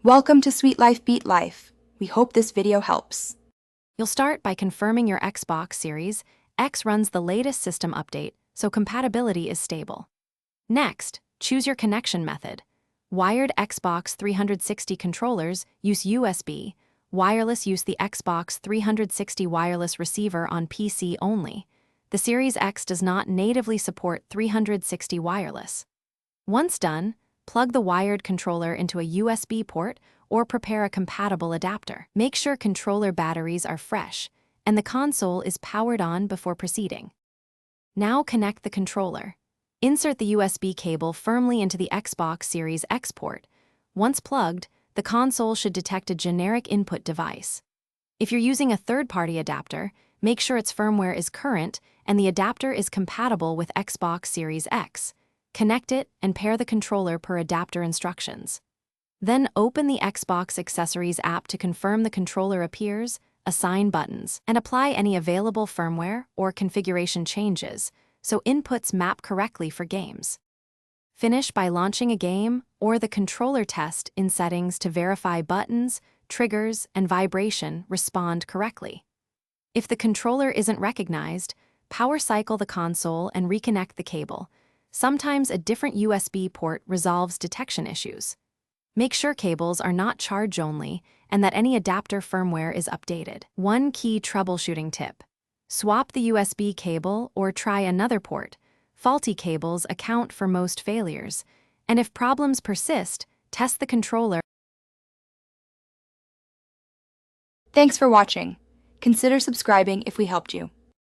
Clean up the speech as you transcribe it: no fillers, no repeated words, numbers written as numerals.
Welcome to Sweet Life Beat Life. We hope this video helps. You'll start by confirming your Xbox Series X runs the latest system update, so compatibility is stable. Next, choose your connection method. Wired Xbox 360 controllers use USB, wireless use the Xbox 360 wireless receiver on PC only. The Series X does not natively support 360 wireless. Once done, plug the wired controller into a USB port or prepare a compatible adapter. Make sure controller batteries are fresh and the console is powered on before proceeding. Now connect the controller. Insert the USB cable firmly into the Xbox Series X port. Once plugged, the console should detect a generic input device. If you're using a third-party adapter, make sure its firmware is current and the adapter is compatible with Xbox Series X. Connect it and pair the controller per adapter instructions. Then open the Xbox Accessories app to confirm the controller appears, assign buttons, and apply any available firmware or configuration changes so inputs map correctly for games. Finish by launching a game or the controller test in settings to verify buttons, triggers, and vibration respond correctly. If the controller isn't recognized, power cycle the console and reconnect the cable. Sometimes a different USB port resolves detection issues. Make sure cables are not charge-only and that any adapter firmware is updated. One key troubleshooting tip: swap the USB cable or try another port. Faulty cables account for most failures, and if problems persist, test the controller. Thanks for watching. Consider subscribing if we helped you.